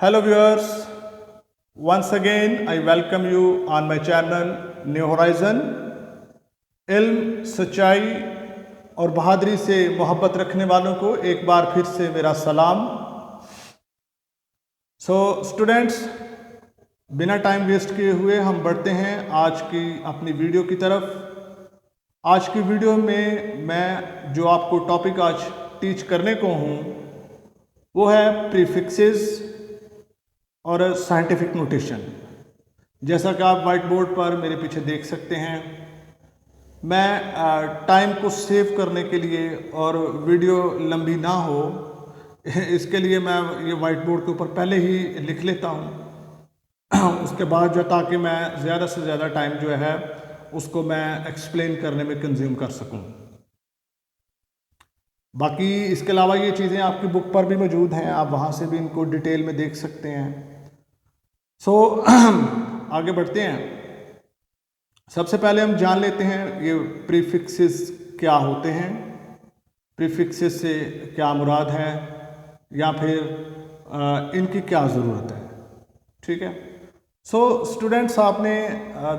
Hello viewers, once again I welcome you on my channel New Horizon। इल्म, सच्चाई और बहादुरी से मोहब्बत रखने वालों को एक बार फिर से मेरा सलाम। स्टूडेंट्स, बिना टाइम वेस्ट किए हुए हम बढ़ते हैं आज की अपनी वीडियो की तरफ। आज की वीडियो में मैं जो आपको टॉपिक आज टीच करने को हूँ वो है प्रीफिक्सेस और साइंटिफिक नोटेशन। जैसा कि आप वाइट बोर्ड पर मेरे पीछे देख सकते हैं, मैं टाइम को सेव करने के लिए और वीडियो लंबी ना हो इसके लिए मैं ये वाइट बोर्ड के ऊपर पहले ही लिख लेता हूँ उसके बाद जो, ताकि मैं ज़्यादा से ज़्यादा टाइम जो है उसको मैं एक्सप्लेन करने में कंज्यूम कर सकूँ। बाकी इसके अलावा ये चीज़ें आपकी बुक पर भी मौजूद हैं, आप वहाँ से भी इनको डिटेल में देख सकते हैं। आगे बढ़ते हैं। सबसे पहले हम जान लेते हैं ये प्रीफिक्सेस क्या होते हैं, प्रीफिक्सेस से क्या मुराद है या फिर इनकी क्या ज़रूरत है। ठीक है। स्टूडेंट्स, आपने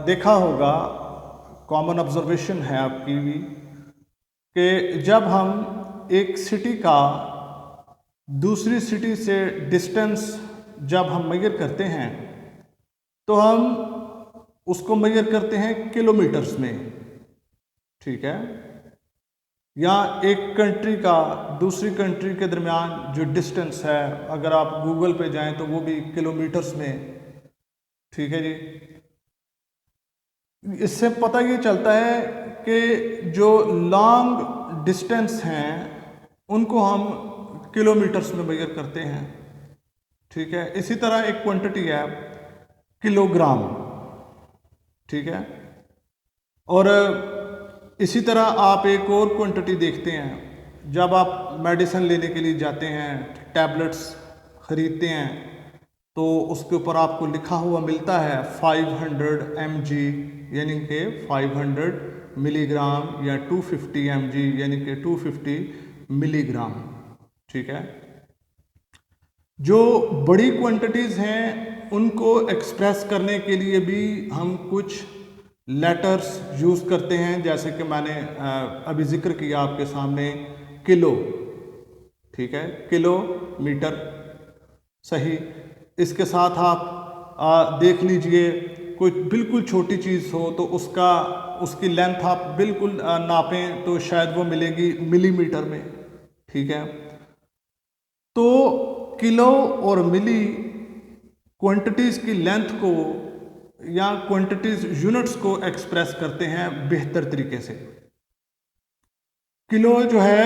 देखा होगा, कॉमन ऑब्जर्वेशन है आपकी भी, कि जब हम एक सिटी का दूसरी सिटी से डिस्टेंस जब हम मेजर करते हैं तो हम उसको मेजर करते हैं किलोमीटर्स में। ठीक है। या एक कंट्री का दूसरी कंट्री के दरमियान जो डिस्टेंस है, अगर आप गूगल पे जाएं तो वो भी किलोमीटर्स में। ठीक है जी। इससे पता ये चलता है कि जो लॉन्ग डिस्टेंस हैं उनको हम किलोमीटर्स में मेजर करते हैं। ठीक है। इसी तरह एक क्वांटिटी है किलोग्राम। ठीक है। और इसी तरह आप एक और क्वांटिटी देखते हैं, जब आप मेडिसिन लेने के लिए जाते हैं, टैबलेट्स ख़रीदते हैं, तो उसके ऊपर आपको लिखा हुआ मिलता है 500 mg यानी कि 500 मिलीग्राम या 250 mg यानी कि 250 मिलीग्राम। ठीक है। जो बड़ी क्वांटिटीज़ हैं उनको एक्सप्रेस करने के लिए भी हम कुछ लेटर्स यूज़ करते हैं, जैसे कि मैंने अभी जिक्र किया आपके सामने, किलो। ठीक है। किलोमीटर, सही। इसके साथ आप देख लीजिए, कोई बिल्कुल छोटी चीज़ हो तो उसकी लेंथ आप बिल्कुल नापें तो शायद वो मिलेगी मिलीमीटर में। ठीक है। तो किलो और मिली क्वांटिटीज़ की लेंथ को या क्वांटिटीज़ यूनिट्स को एक्सप्रेस करते हैं बेहतर तरीके से। किलो जो है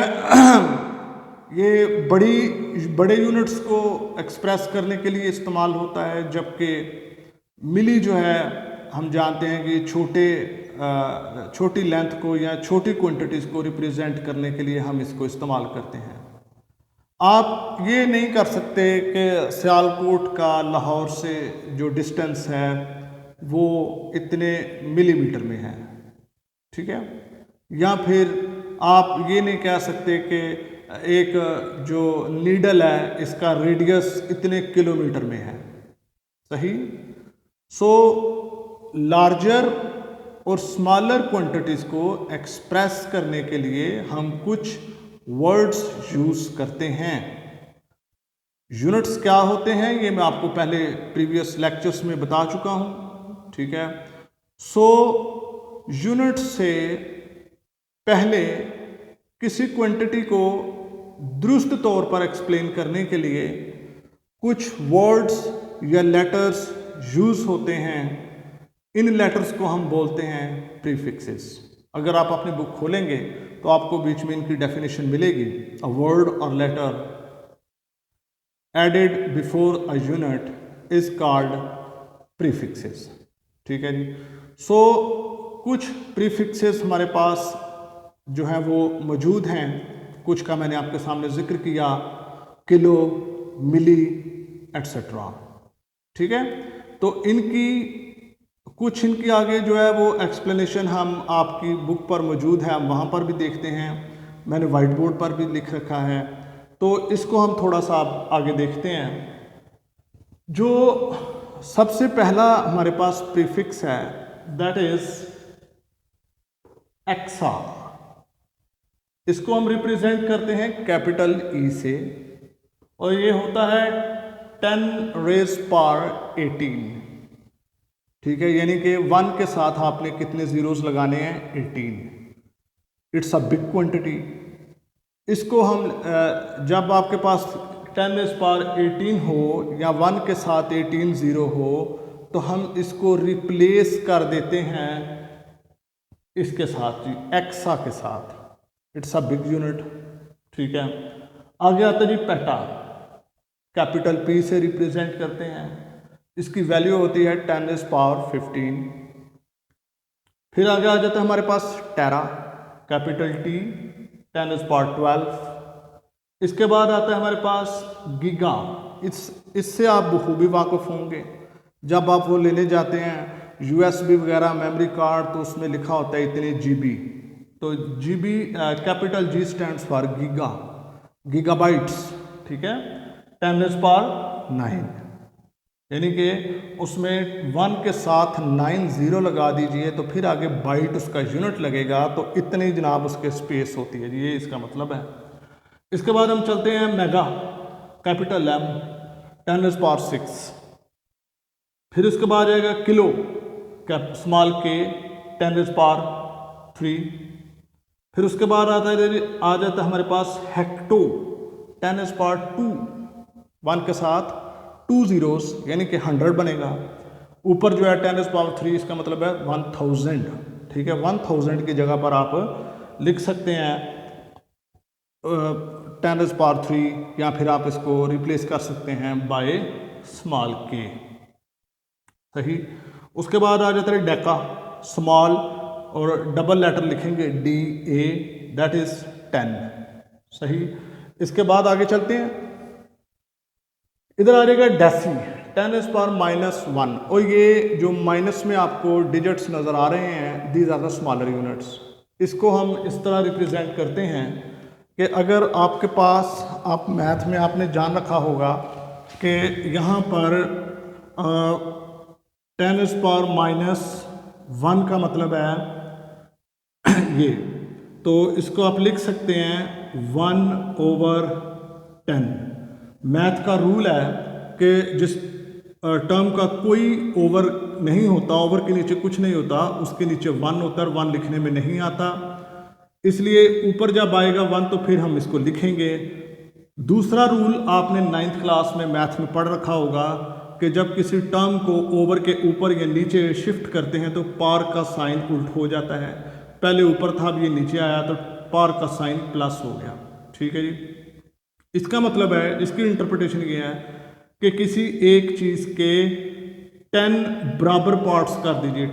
ये बड़े यूनिट्स को एक्सप्रेस करने के लिए इस्तेमाल होता है, जबकि मिली जो है हम जानते हैं कि छोटी लेंथ को या छोटी क्वांटिटीज़ को रिप्रेजेंट करने के लिए हम इसको इस्तेमाल करते हैं। आप ये नहीं कर सकते कि सियालकोट का लाहौर से जो डिस्टेंस है वो इतने मिलीमीटर में है। ठीक है। या फिर आप ये नहीं कह सकते कि एक जो नीडल है इसका रेडियस इतने किलोमीटर में है। सही। लार्जर और स्मॉलर क्वांटिटीज़ को एक्सप्रेस करने के लिए हम कुछ वर्ड्स यूज़ करते हैं। यूनिट्स क्या होते हैं ये मैं आपको पहले प्रीवियस लेक्चर्स में बता चुका हूँ। ठीक है। यूनिट से पहले किसी क्वांटिटी को दुरुस्त तौर पर एक्सप्लेन करने के लिए कुछ वर्ड्स या लेटर्स यूज़ होते हैं। इन लेटर्स को हम बोलते हैं प्रीफिक्सेस। अगर आप अपनी बुक खोलेंगे तो आपको बीच में इनकी डेफिनेशन मिलेगी। अ वर्ड और letter added before a unit is called prefixes. ठीक है जी। कुछ प्रीफिक्सेस हमारे पास जो है वो मौजूद हैं। कुछ का मैंने आपके सामने जिक्र किया, किलो, मिली, एट्सेट्रा। ठीक है। तो कुछ इनकी आगे जो है वो एक्सप्लेनेशन हम आपकी बुक पर मौजूद है, हम वहाँ पर भी देखते हैं, मैंने वाइट बोर्ड पर भी लिख रखा है। तो इसको हम थोड़ा सा आगे देखते हैं। जो सबसे पहला हमारे पास प्रीफिक्स है दैट इज एक्सा। इसको हम रिप्रेजेंट करते हैं कैपिटल ई से और ये होता है 10⁻18। ठीक है, यानी कि 1 के साथ आपने कितने जीरोस लगाने हैं? 18। It's a big quantity. इसको हम जब आपके पास 10⁻18 हो या 1 के साथ 18 जीरो हो तो हम इसको रिप्लेस कर देते हैं इसके साथ जी, एक्सा के साथ। It's a big unit. ठीक है, आगे आता है जी पेटा। कैपिटल पी से रिप्रेजेंट करते हैं। इसकी वैल्यू होती है 10⁻15। फिर आगे आ जाता है हमारे पास टेरा, कैपिटल टी, 10⁻12। इसके बाद आता है हमारे पास गीगा। इससे आप बखूबी वाकिफ होंगे। जब आप वो लेने जाते हैं यूएसबी वगैरह मेमोरी कार्ड तो उसमें लिखा होता है इतने जीबी। तो GB capital G stands for giga, gigabytes. ठीक है, 10⁻9, यानी कि उसमें 1 के साथ 9 जीरो लगा दीजिए तो फिर आगे बाइट उसका यूनिट लगेगा तो इतनी जनाब उसके स्पेस होती है, ये इसका मतलब है। इसके बाद हम चलते हैं मेगा, कैपिटल एम, 10⁻6। फिर उसके बाद आएगा किलो, स्मॉल के, 10⁻3। फिर उसके बाद आ जाता है हमारे पास हेक्टो, 10⁻2, 1 के साथ 2 जीरोस यानी कि 100 बनेगा। ऊपर जो है 10⁻3, इसका मतलब है 1000। ठीक है, 1000 की जगह पर आप लिख सकते हैं 10⁻3 या फिर आप इसको रिप्लेस कर सकते हैं बाय स्मॉल के। सही। उसके बाद आ जाता है डेका, स्मॉल और डबल लेटर लिखेंगे DA, दैट इज 10। सही। इसके बाद आगे चलते हैं, इधर आ जाएगा डेसी, 10⁻−1। और ये जो माइनस में आपको डिजिट्स नज़र आ रहे हैं, these are the smaller units. इसको हम इस तरह रिप्रेजेंट करते हैं कि अगर आपके पास, आप मैथ में आपने जान रखा होगा कि यहाँ पर 10⁻−1 का मतलब है ये, तो इसको आप लिख सकते हैं 1/10। मैथ का रूल है कि जिस टर्म का कोई ओवर नहीं होता, ओवर के नीचे कुछ नहीं होता, उसके नीचे 1 होता है, 1 लिखने में नहीं आता। इसलिए ऊपर जब आएगा 1 तो फिर हम इसको लिखेंगे। दूसरा रूल आपने 9th क्लास में मैथ में पढ़ रखा होगा कि जब किसी टर्म को ओवर के ऊपर या नीचे शिफ्ट करते हैं तो पार का साइन उल्ट हो जाता है। पहले ऊपर था, अब ये नीचे आया तो पार का साइन प्लस हो गया। ठीक है जी। इसका मतलब है, इसकी इंटरप्रिटेशन ये है कि किसी एक चीज़ के 10 बराबर पार्ट्स कर दीजिए।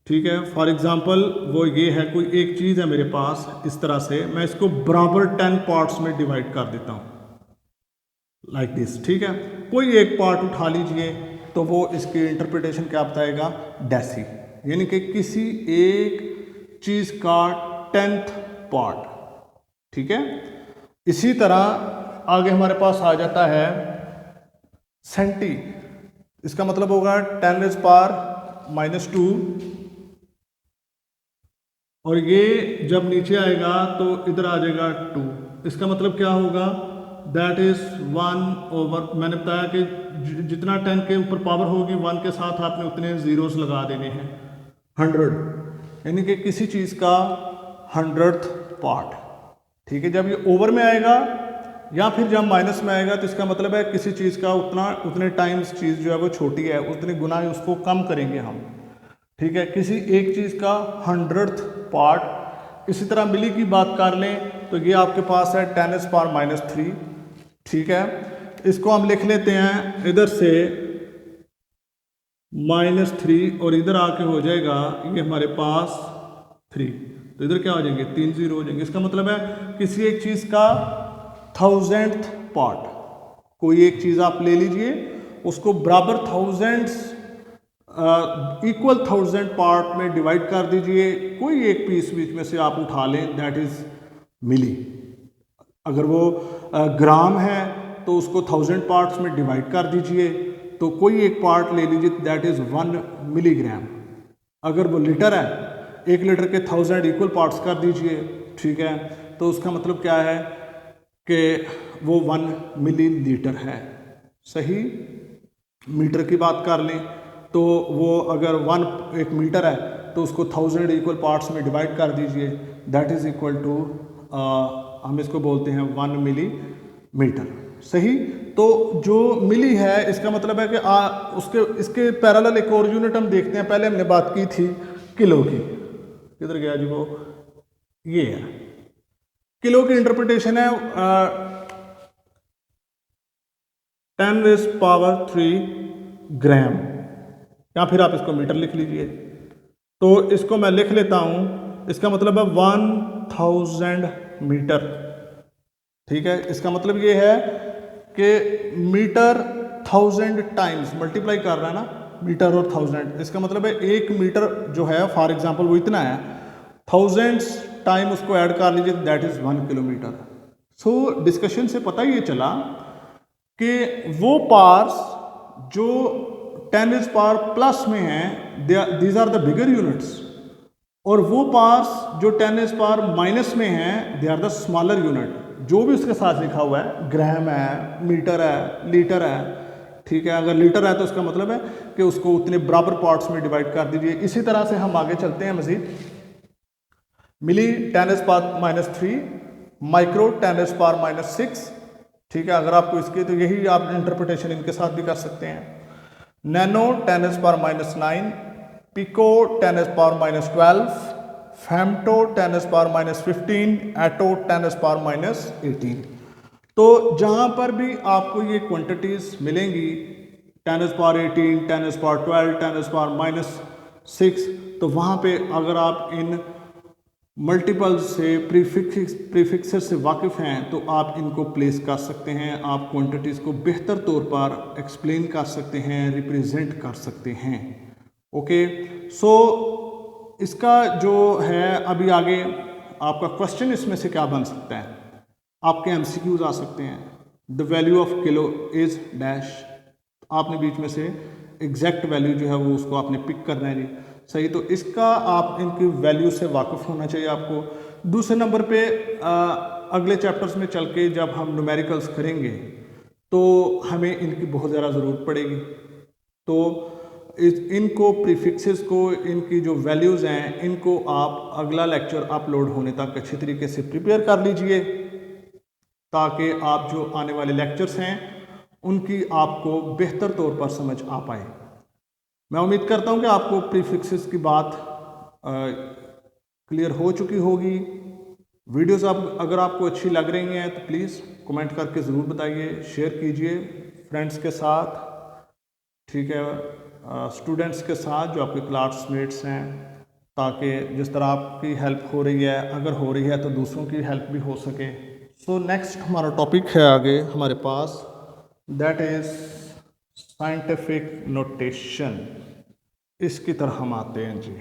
ठीक है, फॉर एग्जांपल वो ये है, कोई एक चीज़ है मेरे पास, इस तरह से मैं इसको बराबर 10 पार्ट्स में डिवाइड कर देता हूँ लाइक दिस। ठीक है, कोई एक पार्ट उठा लीजिए तो वो इसकी इंटरप्रिटेशन क्या बताएगा? डेसी, यानी कि किसी एक चीज़ का 10th पार्ट। ठीक है, इसी तरह आगे हमारे पास आ जाता है सेंटी। इसका मतलब होगा 10⁻−2 और ये जब नीचे आएगा तो इधर आ जाएगा 2। इसका मतलब क्या होगा? दैट इज 1/, मैंने बताया कि जितना 10 के ऊपर पावर होगी 1 के साथ आपने उतने जीरोस लगा देने हैं। 100 यानी कि किसी चीज़ का 100th पार्ट। ठीक है, जब ये ओवर में आएगा या फिर जब माइनस में आएगा तो इसका मतलब है किसी चीज़ का उतने टाइम्स चीज़ जो है वो छोटी है, उतने गुना उसको कम करेंगे हम। ठीक है, किसी एक चीज़ का 100th पार्ट। इसी तरह मिली की बात कर लें तो ये आपके पास है 10⁻−3। ठीक है, इसको हम लिख लेते हैं इधर से -3 और इधर आके हो जाएगा ये हमारे पास 3, तो इधर क्या हो जाएंगे? 3 जीरो हो जाएंगे। इसका मतलब है किसी एक चीज़ का 1000th पार्ट। कोई एक चीज़ आप ले लीजिए, उसको बराबर इक्वल 1000 पार्ट में डिवाइड कर दीजिए। कोई एक पीस बीच में से आप उठा लें, दैट इज मिली। अगर वो ग्राम है तो उसको 1000 पार्ट्स में डिवाइड कर दीजिए तो तो कोई एक पार्ट ले लीजिए, दैट इज़ 1 मिलीग्राम। अगर वो लीटर है, 1 लीटर के 1000 इक्वल पार्ट्स कर दीजिए, ठीक है, तो उसका मतलब क्या है कि वो 1 मिलीलीटर है। सही। मीटर की बात कर लें तो वो अगर 1 मीटर है तो उसको 1000 इक्वल पार्ट्स में डिवाइड कर दीजिए, दैट इज़ इक्वल टू हम इसको बोलते हैं 1 मिलीमीटर। सही। तो जो मिली है इसका मतलब है कि इसके पैरेलल एक और यूनिट हम देखते हैं। पहले हमने बात की थी किलो की, किधर गया जी वो, ये है किलो की इंटरप्रिटेशन है 10⁻³ ग्राम, या फिर आप इसको मीटर लिख लीजिए। तो इसको मैं लिख लेता हूं, इसका मतलब है 1000 मीटर। ठीक है, इसका मतलब ये है कि मीटर 1000 टाइम्स मल्टीप्लाई कर रहा है ना, मीटर और 1000, इसका मतलब है 1 मीटर जो है फॉर एग्जांपल वो इतना है, 1000 टाइम उसको ऐड कर लीजिए, that is 1 kilometre. So discussion से पता ये चला कि वो पार्ट्स जो 10⁻+ में हैं, these are the bigger units, और वो पार्ट्स जो 10⁻⁻ में हैं, they are the smaller unit. जो भी उसके साथ लिखा हुआ है, ग्राम है, मीटर है, लीटर है, ठीक है, अगर लीटर है तो इसका मतलब है कि उसको उतने बराबर पार्ट्स में डिवाइड कर दीजिए। इसी तरह से हम आगे चलते हैं मजीद। मिली 10⁻³ माइक्रो 10⁻⁻6, ठीक है, अगर आपको इसके तो यही आप इंटरप्रिटेशन इनके साथ भी कर सकते हैं। नैनो 10⁻⁹, पिको 10⁻⁻12, फेम्टो 10⁻⁻15, एटो 10⁻⁻18। तो जहां पर भी आपको ये क्वांटिटीज मिलेंगी 10⁻18, 10⁻12, 10⁻⁻6, तो वहां पे अगर आप इन मल्टीपल से प्रीफिक्सेस से वाकिफ़ हैं तो आप इनको प्लेस कर सकते हैं, आप क्वांटिटीज़ को बेहतर तौर पर एक्सप्लेन कर सकते हैं, रिप्रेजेंट कर सकते हैं। ओके, सो इसका जो है अभी आगे आपका क्वेश्चन इसमें से क्या बन सकता है, आपके एमसीक्यूज आ सकते हैं। The value of kilo is dash, आपने बीच में से एग्जैक्ट वैल्यू जो है वो उसको आपने पिक करना है जी। सही, तो इसका आप इनकी वैल्यू से वाकिफ़ होना चाहिए आपको। दूसरे नंबर पे अगले चैप्टर्स में चल के जब हम न्यूमेरिकल्स करेंगे तो हमें इनकी बहुत ज़्यादा ज़रूरत पड़ेगी। तो इनको प्रीफिक्सेस को, इनकी जो वैल्यूज़ हैं, इनको आप अगला लेक्चर अपलोड होने तक अच्छी तरीके से प्रिपेयर कर लीजिए, ताकि आप जो आने वाले लेक्चर्स हैं उनकी आपको बेहतर तौर पर समझ आ पाए। मैं उम्मीद करता हूं कि आपको प्रीफिक्सेस की बात क्लियर हो चुकी होगी। वीडियोस अगर आपको अच्छी लग रही हैं तो प्लीज़ कमेंट करके ज़रूर बताइए, शेयर कीजिए फ्रेंड्स के साथ, ठीक है, स्टूडेंट्स के साथ जो आपके क्लासमेट्स हैं, ताकि जिस तरह आपकी हेल्प हो रही है, अगर हो रही है तो दूसरों की हेल्प भी हो सके। सो नेक्स्ट हमारा टॉपिक है आगे हमारे पास, दैट इज़ साइंटिफिक नोटेशन। इसकी तरह हम आते हैं जी।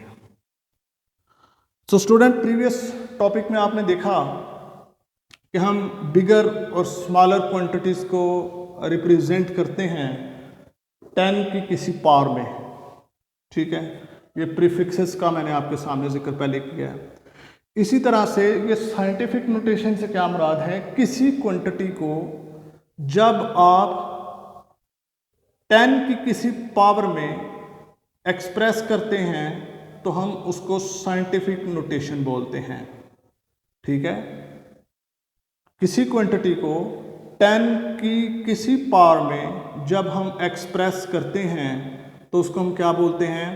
सो स्टूडेंट, प्रीवियस टॉपिक में आपने देखा कि हम बिगर और स्मॉलर क्वांटिटीज़ को रिप्रेजेंट करते हैं 10 की किसी पावर में, ठीक है, ये प्रीफिक्सेस का मैंने आपके सामने जिक्र पहले किया है। इसी तरह से ये साइंटिफिक नोटेशन से क्या मुराद है, किसी क्वांटिटी को जब आप 10 की किसी पावर में एक्सप्रेस करते हैं तो हम उसको साइंटिफिक नोटेशन बोलते हैं, ठीक है। किसी क्वांटिटी को 10 की किसी पावर में जब हम एक्सप्रेस करते हैं तो उसको हम क्या बोलते हैं,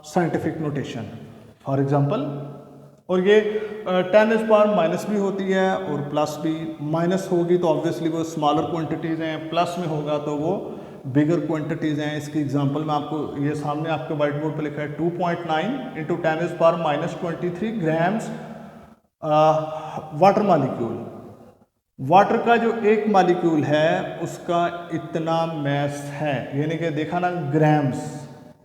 साइंटिफिक नोटेशन। फॉर एग्जांपल, और ये 10⁻⁻ भी होती है और प्लस भी। माइनस होगी तो ऑब्वियसली वो स्मॉलर क्वांटिटीज़ हैं, प्लस में होगा तो वो बिगर क्वांटिटीज़ हैं। इसकी एग्जांपल मैं आपको, ये सामने आपके वाइट बोर्ड पे लिखा है 2.9 × 10⁻⁻23 ग्राम्स वाटर मॉलिक्यूल। वाटर का जो एक मॉलिक्यूल है उसका इतना मैस है, यानी कि देखा ना, ग्राम्स,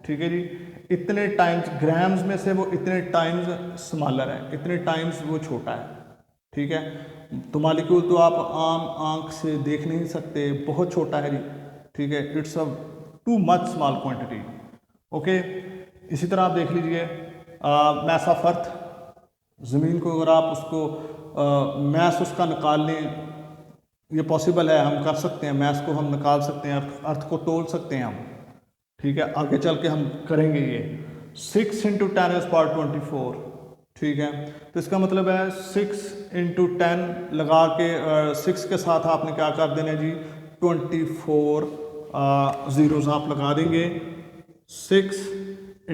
ठीक है जी, इतने टाइम्स ग्राम्स में से वो इतने टाइम्स स्मॉलर है, इतने टाइम्स वो छोटा है, ठीक है। तो मॉलिक्यूल तो आप आम आंख से देख नहीं सकते, बहुत छोटा है जी, ठीक है, it's a too much small quantity. Okay, इसी तरह आप देख लीजिए मैस ऑफ अर्थ, ज़मीन को अगर आप उसको मैस उसका निकाल लें, ये पॉसिबल है, हम कर सकते हैं, मैस को हम निकाल सकते हैं, अर्थ को तोल सकते हैं हम, ठीक है, आगे चल के हम करेंगे ये। 6 × 10⁻²4, ठीक है, तो इसका मतलब है 6 × 10 लगा के 6 के साथ आपने क्या कर देना जी, 24 ज़ीरोज़ आप लगा देंगे। 6 ×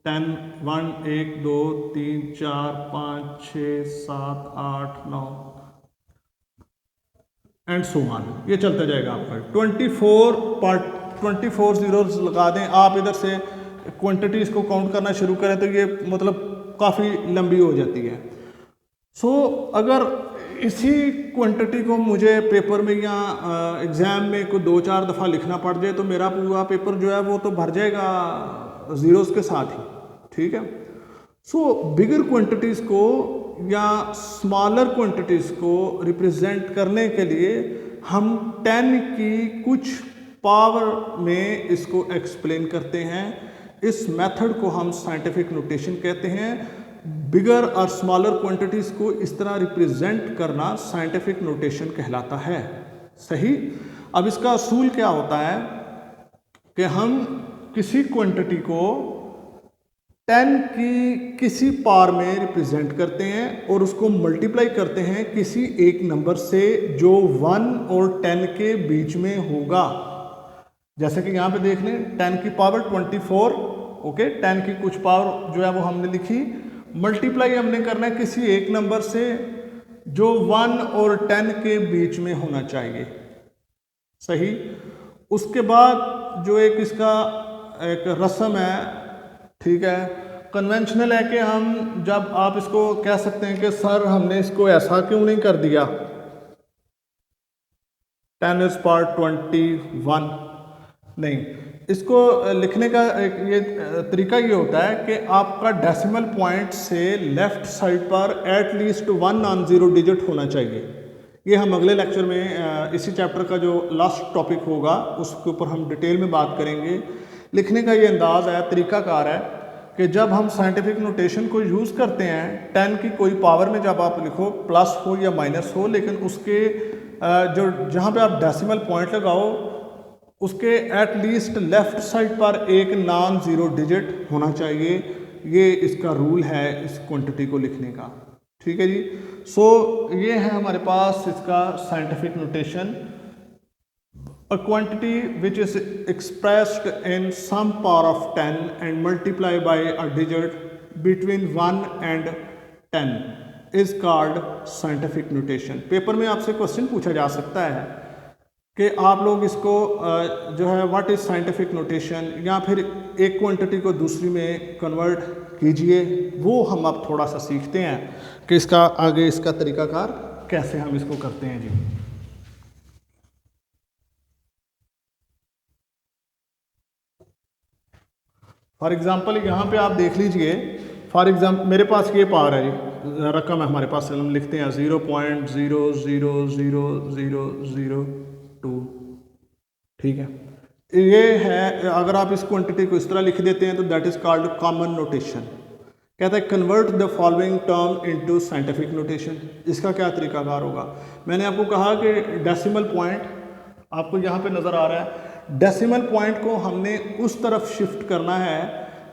10, 1 1 2 3 4 5 6 7 8 9 एंड सो ऑन, ये चलता जाएगा आपका। 24 ज़ीरोज़ लगा दें आप, इधर से क्वांटिटीज़ को काउंट करना शुरू करें तो ये मतलब काफ़ी लंबी हो जाती है। सो अगर इसी क्वांटिटी को मुझे पेपर में या एग्ज़ाम में कोई 2-4 दफ़ा लिखना पड़ जाए तो मेरा पूरा पेपर जो है वो तो भर जाएगा ज़ीरोज़ के साथ ही, ठीक है। सो बिगर क्वांटिटीज़ को या स्मॉलर क्वांटिटीज़ को रिप्रेजेंट करने के लिए हम 10 की कुछ पावर में इसको एक्सप्लेन करते हैं। इस मेथड को हम साइंटिफिक नोटेशन कहते हैं। बिगर और स्मॉलर क्वांटिटीज़ को इस तरह रिप्रेजेंट करना साइंटिफिक नोटेशन कहलाता है, सही। अब इसका असूल क्या होता है कि हम किसी क्वांटिटी को 10 की किसी पावर में रिप्रेजेंट करते हैं और उसको मल्टीप्लाई करते हैं किसी एक नंबर से जो 1 और 10 के बीच में होगा। जैसे कि यहाँ पे देख लें 10 की पावर 24, ओके, 10 की कुछ पावर जो है वो हमने लिखी, मल्टीप्लाई हमने करना है किसी एक नंबर से जो 1 और 10 के बीच में होना चाहिए, सही। उसके बाद जो एक इसका एक रस्म है, ठीक है, कन्वेंशनल है कि हम जब आप इसको कह सकते हैं कि सर हमने इसको ऐसा क्यों नहीं कर दिया 10⁻21, नहीं, इसको लिखने का ये तरीका ये होता है कि आपका डेसिमल पॉइंट से लेफ्ट साइड पर एटलीस्ट 1 नॉन ज़ीरो डिजिट होना चाहिए। ये हम अगले लेक्चर में इसी चैप्टर का जो लास्ट टॉपिक होगा उसके ऊपर हम डिटेल में बात करेंगे। लिखने का ये अंदाज़ है, तरीकाकार है कि जब हम साइंटिफिक नोटेशन को यूज़ करते हैं 10 की कोई पावर में जब आप लिखो, प्लस हो या माइनस हो, लेकिन उसके जो जहाँ पे आप डेसिमल पॉइंट लगाओ उसके एटलीस्ट लेफ्ट साइड पर एक नॉन ज़ीरो डिजिट होना चाहिए। ये इसका रूल है इस क्वांटिटी को लिखने का, ठीक है जी। सो ये है हमारे पास इसका scientific notation. A quantity which is expressed in some power of 10 and multiplied by a digit between 1 and 10 is called scientific notation। Paper में आपसे क्वेश्चन पूछा जा सकता है कि आप लोग इसको जो है व्हाट इज़ साइंटिफिक नोटेशन, या फिर एक क्वांटिटी को दूसरी में कन्वर्ट कीजिए। वो हम अब थोड़ा सा सीखते हैं कि इसका आगे इसका तरीकाकार कैसे हम इसको करते हैं जी। फॉर एग्ज़ाम्पल यहाँ पे आप देख लीजिए, फॉर एग्ज़ाम्पल मेरे पास ये पावर है जी, रकम है हमारे पास, हम लिखते हैं 0.0000002, ठीक है। ये है, अगर आप इस क्वांटिटी को इस तरह लिख देते हैं तो that is called common notation. कहता है convert the following term into scientific notation. इसका क्या तरीकाकार होगा? मैंने आपको कहा कि डेसिमल पॉइंट आपको यहाँ पे नज़र आ रहा है, डेसिमल पॉइंट को हमने उस तरफ शिफ्ट करना है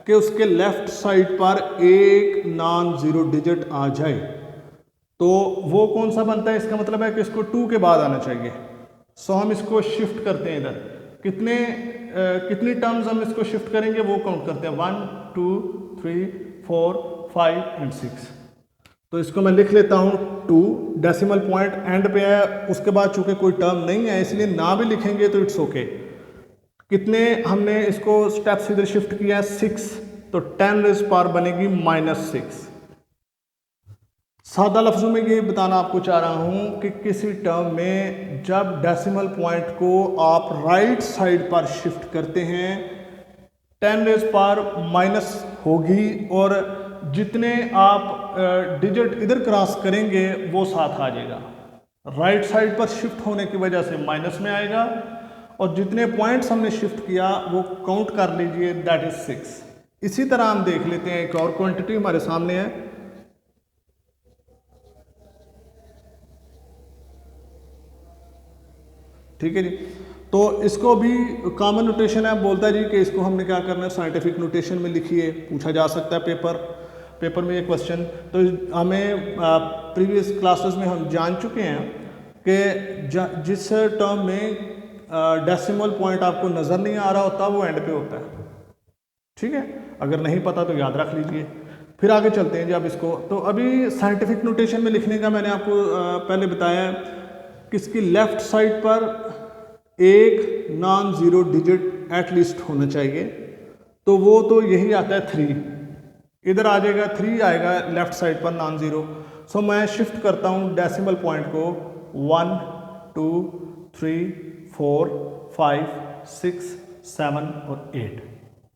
कि उसके लेफ्ट साइड पर एक नॉन ज़ीरो डिजिट आ जाए। तो वो कौन सा बनता है? इसका मतलब है कि इसको 2 के बाद आना चाहिए। सो हम इसको शिफ्ट करते हैं इधर, कितनी टर्म्स हम इसको शिफ्ट करेंगे वो काउंट करते हैं, 1 2 3 4 5 एंड 6। तो इसको मैं लिख लेता हूँ 2, डेसिमल पॉइंट एंड पे है, उसके बाद चूंकि कोई टर्म नहीं है इसलिए ना भी लिखेंगे तो इट्स ओके। कितने हमने इसको स्टेप्स इधर शिफ्ट किया है? 6, तो 10⁻⁻ बनेगी -6। सादा लफ्जों में ये बताना आपको चाह रहा हूं कि किसी टर्म में जब डेसिमल पॉइंट को आप राइट साइड पर शिफ्ट करते हैं 10⁻⁻ होगी और जितने आप डिजिट इधर क्रॉस करेंगे वो साथ आ जाएगा। राइट साइड पर शिफ्ट होने की वजह से माइनस में आएगा और जितने पॉइंट्स हमने शिफ्ट किया वो काउंट कर लीजिए, दैट इज 6। इसी तरह हम देख लेते हैं एक और क्वांटिटी हमारे सामने है, ठीक है जी। तो इसको भी कॉमन नोटेशन है, बोलता है जी कि इसको हमने क्या करना है, साइंटिफिक नोटेशन में लिखिए, पूछा जा सकता है पेपर में ये क्वेश्चन। तो हमें प्रीवियस क्लासेस में हम जान चुके हैं कि जिस टर्म में डेसिमल पॉइंट आपको नज़र नहीं आ रहा होता वो एंड पे होता है, ठीक है। अगर नहीं पता तो याद रख लीजिए। फिर आगे चलते हैं जी। अब इसको तो अभी साइंटिफिक नोटेशन में लिखने का मैंने आपको पहले बताया कि इसकी लेफ्ट साइड पर एक नॉन ज़ीरो डिजिट एटलीस्ट होना चाहिए, तो वो तो यही आता है 3, इधर आ जाएगा 3 आएगा लेफ्ट साइड पर नॉन ज़ीरो। सो मैं शिफ्ट करता हूँ डेसिमल पॉइंट को 1 2 3 4 5 6 7 और 8,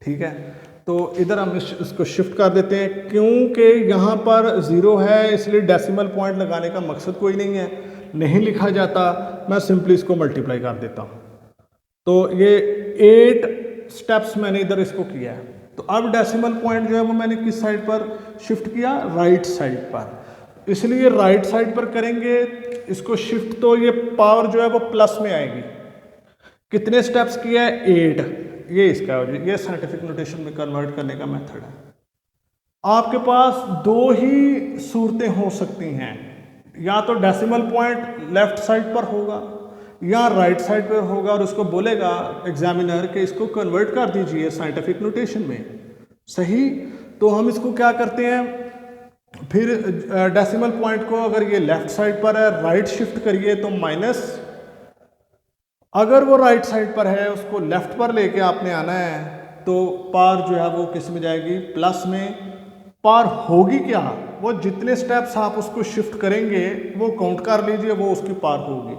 ठीक है। तो इधर हम इसको शिफ्ट कर देते हैं, क्योंकि यहाँ पर 0 है इसलिए डेसिमल पॉइंट लगाने का मकसद कोई नहीं है, नहीं लिखा जाता, मैं सिंपली इसको मल्टीप्लाई कर देता हूँ। तो ये 8 स्टेप्स मैंने इधर इसको किया है। तो अब डेसिमल पॉइंट जो है वो मैंने किस साइड पर शिफ्ट किया, राइट साइड पर, इसलिए राइट साइड पर करेंगे इसको शिफ्ट, तो ये पावर जो है वो प्लस में आएगी। कितने स्टेप्स किया है, 8, ये इसका ये साइंटिफिक नोटेशन में कन्वर्ट करने का मेथड है। आपके पास 2 ही सूरतें हो सकती हैं, या तो डेसिमल पॉइंट लेफ्ट साइड पर होगा या राइट साइड पर होगा, और उसको बोलेगा एग्जामिनर कि इसको कन्वर्ट कर दीजिए साइंटिफिक नोटेशन में, सही। तो हम इसको क्या करते हैं, फिर डेसिमल पॉइंट को अगर ये लेफ्ट साइड पर है राइट शिफ्ट करिए तो माइनस, अगर वो राइट साइड पर है उसको लेफ्ट पर लेके आपने आना है, तो पार जो है वो किस में जाएगी, प्लस में। पार होगी क्या, वो जितने स्टेप्स आप उसको शिफ्ट करेंगे वो काउंट कर लीजिए, वो उसकी पार होगी।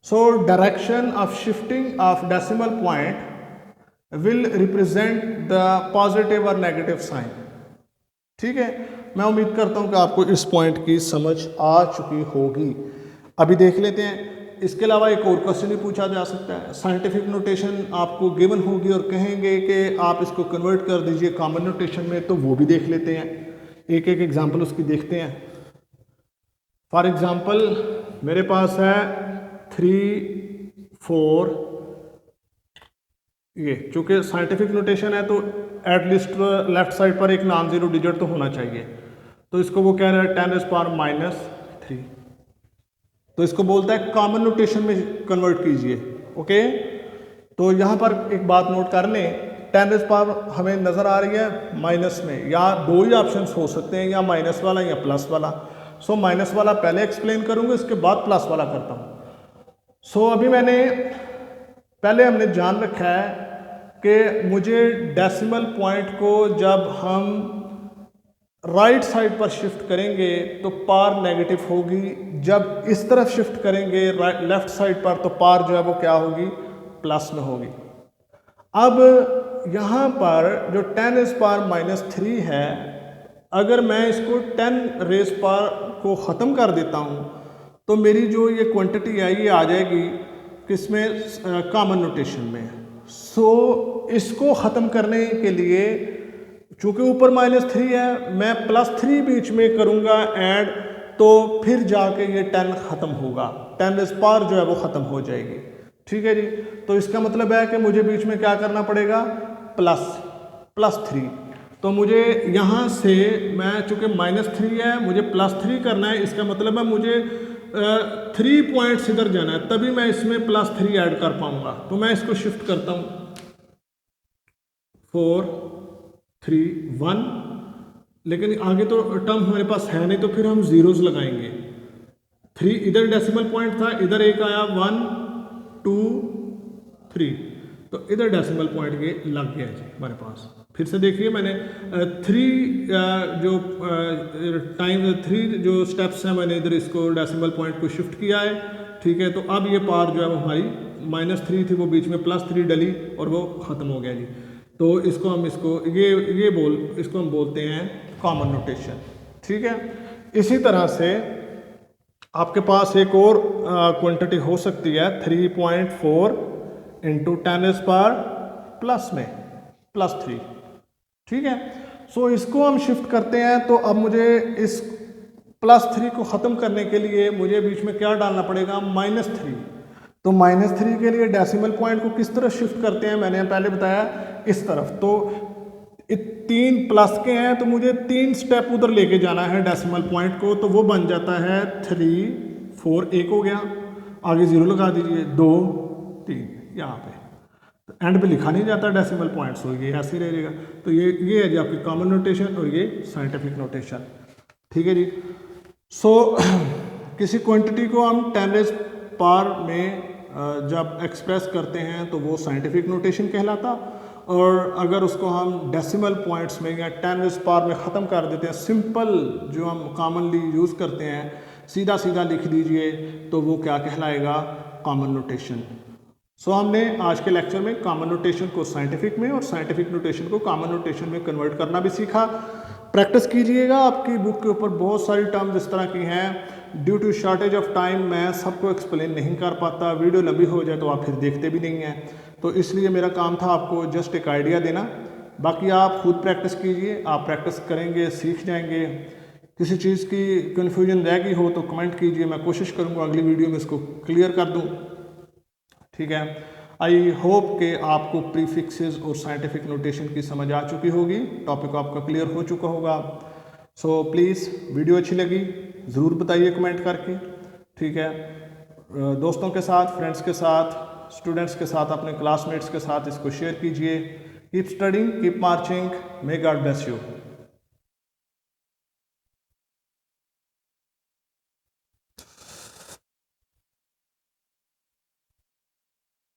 So direction of shifting of decimal point will represent the positive और नेगेटिव साइन, ठीक है। मैं उम्मीद करता हूं कि आपको इस पॉइंट की समझ आ चुकी होगी। अभी देख लेते हैं, इसके अलावा एक और क्वेश्चन भी पूछा जा सकता है। साइंटिफिक नोटेशन आपको गिवन होगी और कहेंगे कि आप इसको कन्वर्ट कर दीजिए कॉमन नोटेशन में, तो वो भी देख लेते हैं, एक एक एग्जांपल उसकी देखते हैं। फॉर एग्जांपल मेरे पास है 3 4, ये चूँकि साइंटिफिक नोटेशन है तो एटलीस्ट लेफ्ट साइड पर एक नॉन ज़ीरो डिजिट तो होना चाहिए। तो इसको वो कह रहा है 10⁻³ तो इसको बोलता है कॉमन नोटेशन में कन्वर्ट कीजिए, ओके। तो यहाँ पर एक बात नोट कर लें, 10⁻, हमें नज़र आ रही है माइनस में, या 2 ही ऑप्शंस हो सकते हैं, या माइनस वाला या प्लस वाला। सो माइनस वाला पहले एक्सप्लेन करूँगा, इसके बाद प्लस वाला करता हूँ। सो अभी पहले हमने जान रखा है कि मुझे डेसिमल पॉइंट को जब हम राइट साइड पर शिफ्ट करेंगे तो पार नेगेटिव होगी, जब इस तरफ शिफ्ट करेंगे लेफ्ट साइड पर तो पार जो है वो क्या होगी, प्लस में होगी। अब यहाँ पर जो 10⁻³ है, अगर मैं इसको 10 को ख़त्म कर देता हूँ तो मेरी जो ये क्वांटिटी है ये आ जाएगी किसमें, कॉमन नोटेशन में। सो इसको ख़त्म करने के लिए चूँकि ऊपर -3 है, मैं +3 बीच में करूँगा ऐड, तो फिर जाके ये 10 ख़त्म होगा, 10⁻, जो है वो ख़त्म हो जाएगी, ठीक है जी। तो इसका मतलब है कि मुझे बीच में क्या करना पड़ेगा, +3। तो मुझे यहाँ से, मैं चूँकि -3 है मुझे +3 करना है, इसका मतलब है मुझे 3 पॉइंट्स इधर जाना है, तभी मैं इसमें +3 ऐड कर पाऊँगा। तो मैं इसको शिफ्ट करता हूँ 4 3 1, लेकिन आगे तो टर्म हमारे पास है नहीं, तो फिर हम ज़ीरोज़ लगाएंगे। 3 इधर डेसिमल पॉइंट था, इधर एक आया 1 2 3, तो इधर डेसिमल पॉइंट ये लग गया जी हमारे पास। फिर से देखिए, मैंने 3 जो स्टेप्स हैं मैंने इधर इसको डेसिमल पॉइंट को शिफ्ट किया है, ठीक है। तो अब ये पार जो है वो हमारी -3 थी, वो बीच में +3 डली और वो ख़त्म हो गया जी। तो इसको हम इसको हम बोलते हैं कॉमन नोटेशन, ठीक है। इसी तरह से आपके पास एक और क्वांटिटी हो सकती है 3.4 इंटू 10⁻⁻³ में +3, ठीक है। सो इसको हम शिफ्ट करते हैं, तो अब मुझे इस +3 को ख़त्म करने के लिए मुझे बीच में क्या डालना पड़ेगा, -3। तो -3 के लिए डेसिमल पॉइंट को किस तरह शिफ्ट करते हैं, मैंने पहले बताया इस तरफ। तो 3 प्लस के हैं तो मुझे 3 स्टेप उधर लेके जाना है डेसिमल पॉइंट को, तो वो बन जाता है 3 4, 1 हो गया, आगे 0 लगा दीजिए, 2 3 यहाँ पे। तो एंड पे लिखा नहीं जाता डेसिमल पॉइंट, सो ये ऐसे ही रहेगा। तो ये है जी आपकी कॉमन नोटेशन और ये साइंटिफिक नोटेशन, ठीक है जी। सो किसी क्वांटिटी को हम 10⁻⁻ में जब एक्सप्रेस करते हैं तो वो साइंटिफिक नोटेशन कहलाता, और अगर उसको हम डेसिमल पॉइंट्स में या 10⁻⁻ में ख़त्म कर देते हैं, सिंपल जो हम कॉमनली यूज़ करते हैं, सीधा सीधा लिख दीजिए, तो वो क्या कहलाएगा, कॉमन नोटेशन। सो हमने आज के लेक्चर में कॉमन नोटेशन को साइंटिफिक में और साइंटिफिक नोटेशन को कॉमन नोटेशन में कन्वर्ट करना भी सीखा। प्रैक्टिस कीजिएगा, आपकी बुक के ऊपर बहुत सारी टर्म्स इस तरह की हैं, due to shortage of time मैं सबको एक्सप्लेन नहीं कर पाता, वीडियो लंबी हो जाए तो आप फिर देखते भी नहीं हैं, तो इसलिए मेरा काम था आपको जस्ट एक आइडिया देना। बाकी आप खुद प्रैक्टिस कीजिए, आप प्रैक्टिस करेंगे सीख जाएंगे। किसी चीज़ की कन्फ्यूजन रह गई हो तो कमेंट कीजिए, मैं कोशिश करूँगा अगली वीडियो में इसको क्लियर कर दूँ, ठीक है। आई होप कि आपको प्रीफिक्सेस और साइंटिफिक नोटेशन की समझ आ चुकी होगी, टॉपिक आपका क्लियर हो चुका होगा। सो प्लीज़ वीडियो अच्छी लगी ज़रूर बताइए कमेंट करके, ठीक है। दोस्तों के साथ, फ्रेंड्स के साथ, स्टूडेंट्स के साथ, अपने क्लासमेट्स के साथ इसको शेयर कीजिए। Keep studying, keep marching, may God bless you.